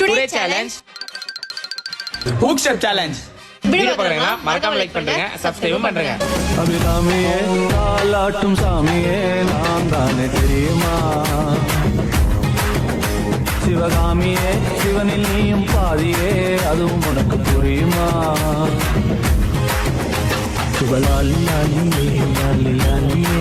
Today challenge hook step challenge. Video பார்க்கறீங்களா? மறக்காம like பண்ணுங்க, சப்ஸ்கிரைப் பண்ணுங்க. அபிராமியே தாலாட்டும் சாமியே நான் தானே தெரியுமா? சிவகாமியே சிவனில் நீயும் பாதியே அதுவும் உனக்கு புரியுமா? சுபலாலியே லாலியே